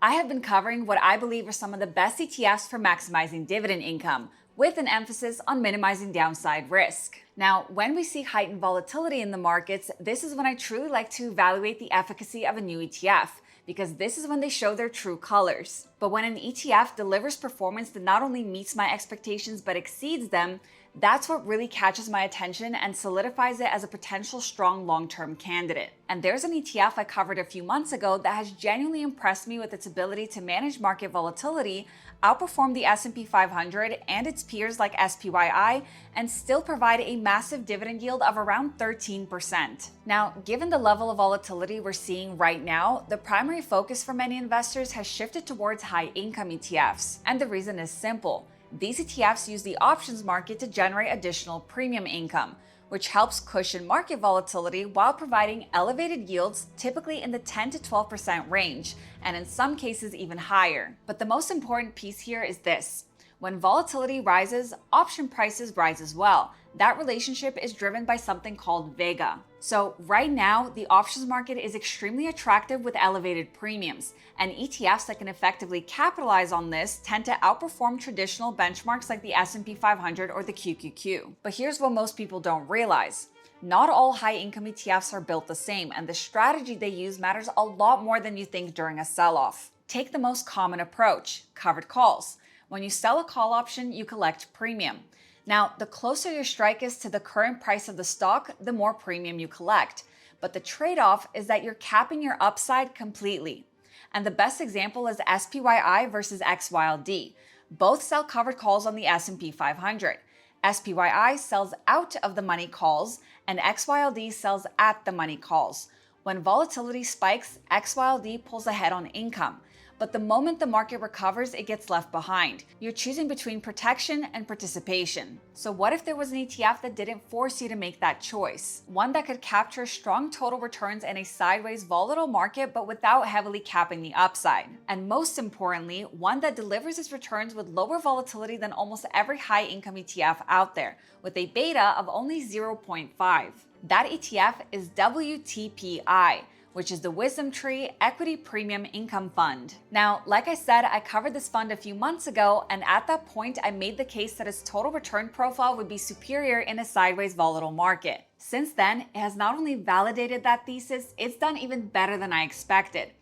I have been covering what I believe are some of the best ETFs for maximizing dividend income, with an emphasis on minimizing downside risk. Now, when we see heightened volatility in the markets, this is when I truly like to evaluate the efficacy of a new ETF, because this is when they show their true colors. But when an ETF delivers performance that not only meets my expectations but exceeds them, that's what really catches my attention and solidifies it as a potential strong long-term candidate. And there's an ETF I covered a few months ago that has genuinely impressed me with its ability to manage market volatility, outperform the S&P 500 and its peers like SPYI, and still provide a massive dividend yield of around 13%. Now, given the level of volatility we're seeing right now, the primary focus for many investors has shifted towards high-income ETFs. And the reason is simple. These ETFs use the options market to generate additional premium income, which helps cushion market volatility while providing elevated yields, typically in the 10 to 12% range, and in some cases even higher. But the most important piece here is this. When volatility rises, option prices rise as well. That relationship is driven by something called vega. So right now, the options market is extremely attractive with elevated premiums, and ETFs that can effectively capitalize on this tend to outperform traditional benchmarks like the S&P 500 or the QQQ. But here's what most people don't realize. Not all high-income ETFs are built the same, and the strategy they use matters a lot more than you think during a sell-off. Take the most common approach, covered calls. When you sell a call option, you collect premium. Now, the closer your strike is to the current price of the stock, the more premium you collect. But the trade-off is that you're capping your upside completely. And the best example is SPYI versus XYLD. Both sell covered calls on the S&P 500. SPYI sells out of the money calls, and XYLD sells at the money calls. When volatility spikes, XYLD pulls ahead on income. But the moment the market recovers, it gets left behind. You're choosing between protection and participation. So what if there was an ETF that didn't force you to make that choice? One that could capture strong total returns in a sideways volatile market, but without heavily capping the upside. And most importantly, one that delivers its returns with lower volatility than almost every high-income ETF out there, with a beta of only 0.5. That ETF is WTPI, which is the Wisdom Tree Equity Premium Income Fund. Now, like I said, I covered this fund a few months ago, and at that point, I made the case that its total return profile would be superior in a sideways volatile market. Since then, it has not only validated that thesis, it's done even better than I expected.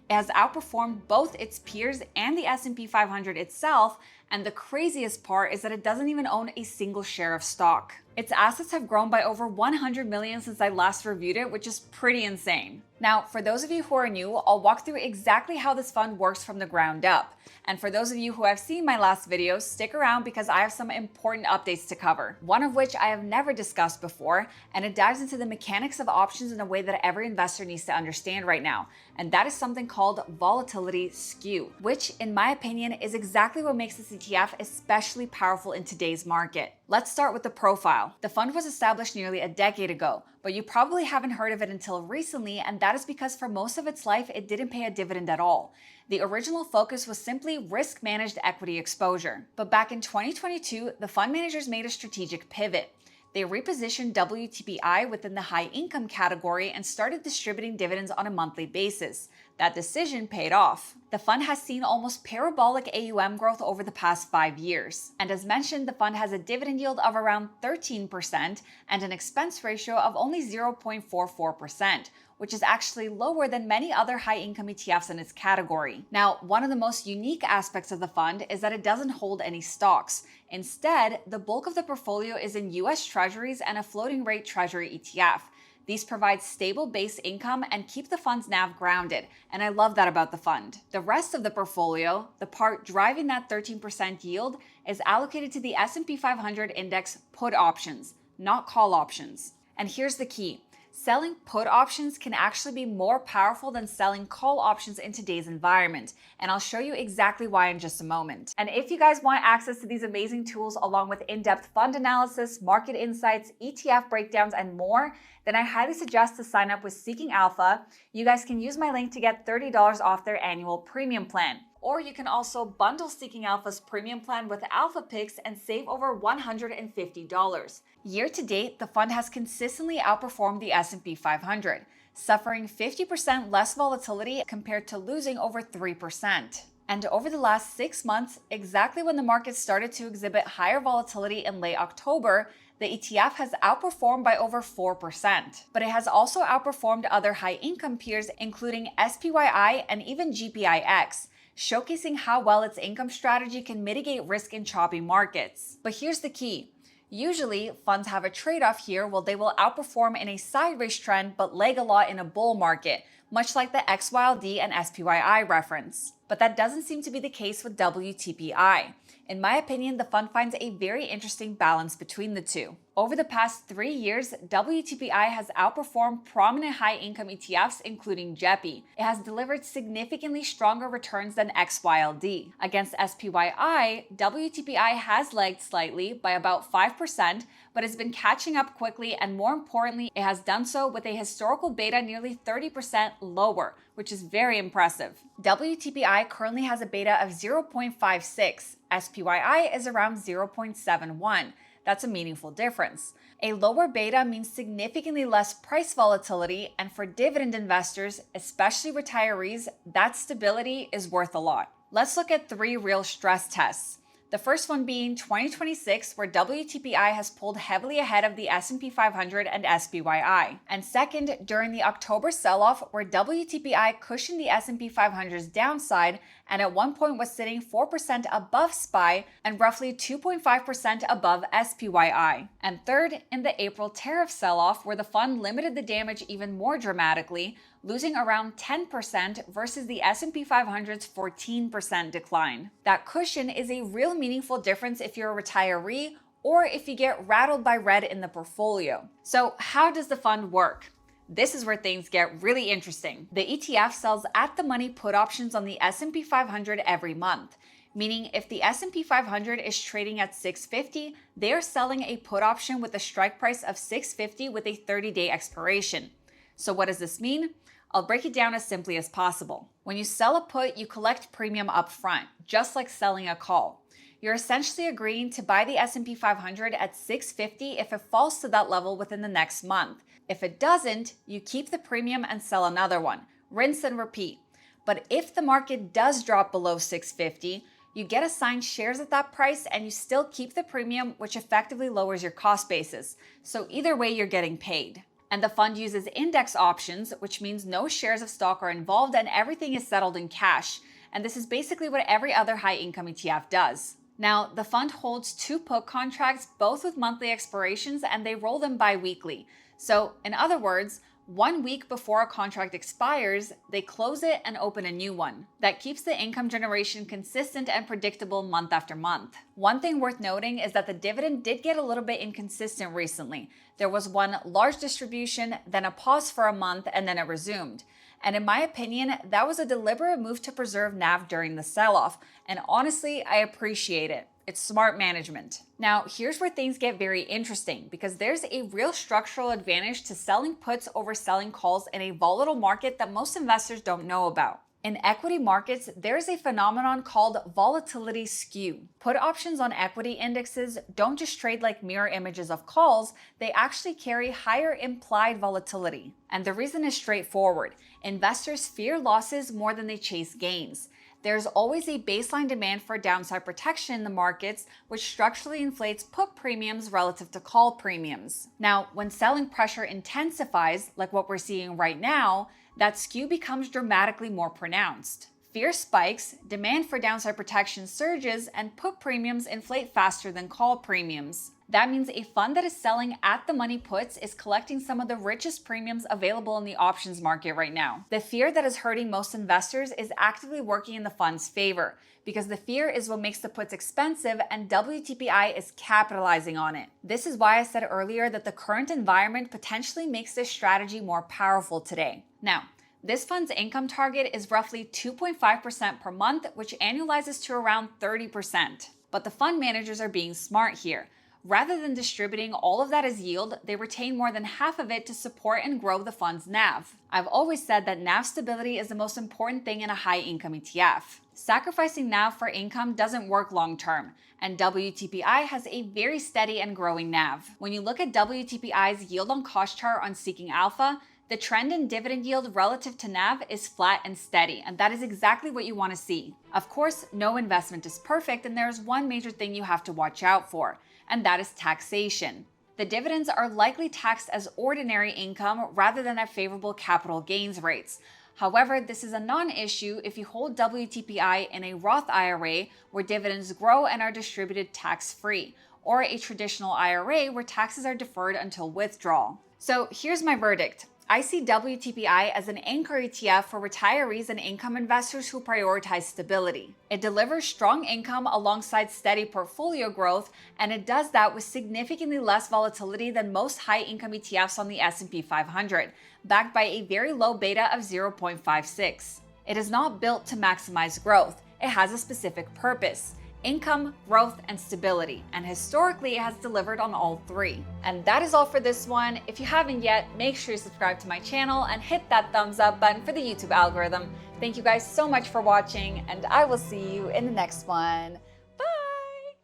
It has outperformed both its peers and the S&P 500 itself, and the craziest part is that it doesn't even own a single share of stock. Its assets have grown by over 100 million since I last reviewed it, which is pretty insane. Now, for those of you who are new, I'll walk through exactly how this fund works from the ground up. And for those of you who have seen my last videos, stick around because I have some important updates to cover. One of which I have never discussed before, and it dives into the mechanics of options in a way that every investor needs to understand right now. And that is something called volatility skew, which in my opinion is exactly what makes this ETF especially powerful in today's market. Let's start with the profile. The fund was established nearly a decade ago, but you probably haven't heard of it until recently, and that is because for most of its life, it didn't pay a dividend at all. The original focus was simply risk-managed equity exposure. But back in 2022, the fund managers made a strategic pivot. They repositioned WTPI within the high-income category and started distributing dividends on a monthly basis. That decision paid off. The fund has seen almost parabolic AUM growth over the past 5 years. And as mentioned, the fund has a dividend yield of around 13% and an expense ratio of only 0.44%, which is actually lower than many other high-income ETFs in its category. Now, one of the most unique aspects of the fund is that it doesn't hold any stocks. Instead, the bulk of the portfolio is in US Treasuries and a floating rate Treasury ETF. These provide stable base income and keep the fund's NAV grounded, and I love that about the fund. The rest of the portfolio, the part driving that 13% yield, is allocated to the S&P 500 index put options, not call options. And here's the key. Selling put options can actually be more powerful than selling call options in today's environment, and I'll show you exactly why in just a moment. And if you guys want access to these amazing tools along with in-depth fund analysis, market insights, ETF breakdowns, and more, then I highly suggest to sign up with Seeking Alpha. You guys can use my link to get $30 off their annual premium plan. Or you can also bundle Seeking Alpha's premium plan with Alpha Picks and save over $150. Year to date, the fund has consistently outperformed the S&P 500. suffering 50% less volatility compared to losing over 3%. And over the last 6 months, exactly when the market started to exhibit higher volatility in late October, the ETF has outperformed by over 4%. But it has also outperformed other high-income peers, including SPYI and even GPIX, showcasing how well its income strategy can mitigate risk in choppy markets. But here's the key. Usually, funds have a trade-off here where they will outperform in a sideways trend but lag a lot in a bull market, much like the XYLD and SPYI reference. But that doesn't seem to be the case with WTPI. In my opinion, the fund finds a very interesting balance between the two. Over the past 3 years, WTPI has outperformed prominent high-income ETFs, including JEPI. It has delivered significantly stronger returns than XYLD. Against SPYI, WTPI has lagged slightly by about 5%, but has been catching up quickly, and more importantly, it has done so with a historical beta nearly 30% lower, which is very impressive. WTPI currently has a beta of 0.56. SPYI is around 0.71. That's a meaningful difference. A lower beta means significantly less price volatility, and for dividend investors, especially retirees, that stability is worth a lot. Let's look at 3 real stress tests. The first one being 2026, where WTPI has pulled heavily ahead of the S&P 500 and SPYI. And second, during the October sell-off, where WTPI cushioned the S&P 500's downside and at one point was sitting 4% above SPY and roughly 2.5% above SPYI. And third, in the April tariff sell-off, where the fund limited the damage even more dramatically, losing around 10% versus the S&P 500's 14% decline. That cushion is a real meaningful difference if you're a retiree or if you get rattled by red in the portfolio. So how does the fund work? This is where things get really interesting. The ETF sells at-the-money put options on the S&P 500 every month, meaning if the S&P 500 is trading at 650, they are selling a put option with a strike price of 650 with a 30-day expiration. So what does this mean? I'll break it down as simply as possible. When you sell a put, you collect premium up front, just like selling a call. You're essentially agreeing to buy the S&P 500 at 650 if it falls to that level within the next month. If it doesn't, you keep the premium and sell another one. Rinse and repeat. But if the market does drop below 650, you get assigned shares at that price and you still keep the premium, which effectively lowers your cost basis. So either way, you're getting paid. And the fund uses index options, which means no shares of stock are involved and everything is settled in cash. And this is basically what every other high-income ETF does. Now, the fund holds 2 put contracts, both with monthly expirations, and they roll them bi-weekly. So, in other words, 1 week before a contract expires, they close it and open a new one. That keeps the income generation consistent and predictable month after month. One thing worth noting is that the dividend did get a little bit inconsistent recently. There was one large distribution, then a pause for a month, and then it resumed. And in my opinion, that was a deliberate move to preserve NAV during the sell-off. And honestly, I appreciate it. It's smart management. Now, here's where things get very interesting because there's a real structural advantage to selling puts over selling calls in a volatile market that most investors don't know about. In equity markets, there's a phenomenon called volatility skew. Put options on equity indexes don't just trade like mirror images of calls, they actually carry higher implied volatility. And the reason is straightforward. Investors fear losses more than they chase gains. There's always a baseline demand for downside protection in the markets, which structurally inflates put premiums relative to call premiums. Now, when selling pressure intensifies, like what we're seeing right now, that skew becomes dramatically more pronounced. Fear spikes, demand for downside protection surges, and put premiums inflate faster than call premiums. That means a fund that is selling at the money puts is collecting some of the richest premiums available in the options market right now. The fear that is hurting most investors is actively working in the fund's favor because the fear is what makes the puts expensive and WTPI is capitalizing on it. This is why I said earlier that the current environment potentially makes this strategy more powerful today. Now, this fund's income target is roughly 2.5% per month, which annualizes to around 30%. But the fund managers are being smart here. Rather than distributing all of that as yield, they retain more than half of it to support and grow the fund's NAV. I've always said that NAV stability is the most important thing in a high-income ETF. Sacrificing NAV for income doesn't work long-term, and WTPI has a very steady and growing NAV. When you look at WTPI's yield on cost chart on Seeking Alpha, The trend in dividend yield relative to NAV is flat and steady, and that is exactly what you want to see. Of course, no investment is perfect, and there is one major thing you have to watch out for, and that is taxation. The dividends are likely taxed as ordinary income rather than at favorable capital gains rates. However, this is a non-issue if you hold WTPI in a Roth IRA where dividends grow and are distributed tax-free, or a traditional IRA where taxes are deferred until withdrawal. So here's my verdict. I see WTPI as an anchor ETF for retirees and income investors who prioritize stability. It delivers strong income alongside steady portfolio growth, and it does that with significantly less volatility than most high-income ETFs on the S&P 500, backed by a very low beta of 0.56. It is not built to maximize growth. It has a specific purpose: income, growth, and stability, and historically it has delivered on all three. And that is all for this one. If you haven't yet, make sure you subscribe to my channel and hit that thumbs up button for the YouTube algorithm. Thank you guys so much for watching, and I will see you in the next one. Bye!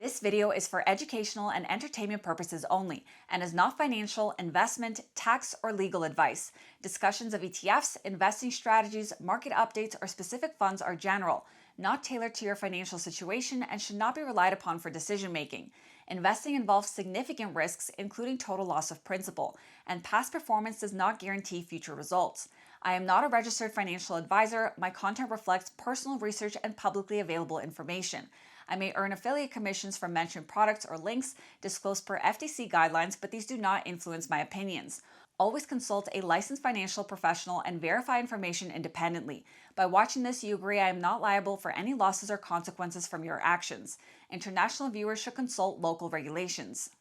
This video is for educational and entertainment purposes only and is not financial, investment, tax, or legal advice. Discussions of ETFs, investing strategies, market updates, or specific funds are general, not tailored to your financial situation, and should not be relied upon for decision-making. Investing involves significant risks, including total loss of principal, and past performance does not guarantee future results. I am not a registered financial advisor. My content reflects personal research and publicly available information. I may earn affiliate commissions from mentioned products or links disclosed per FTC guidelines, but these do not influence my opinions. Always consult a licensed financial professional and verify information independently. By watching this, you agree I am not liable for any losses or consequences from your actions. International viewers should consult local regulations.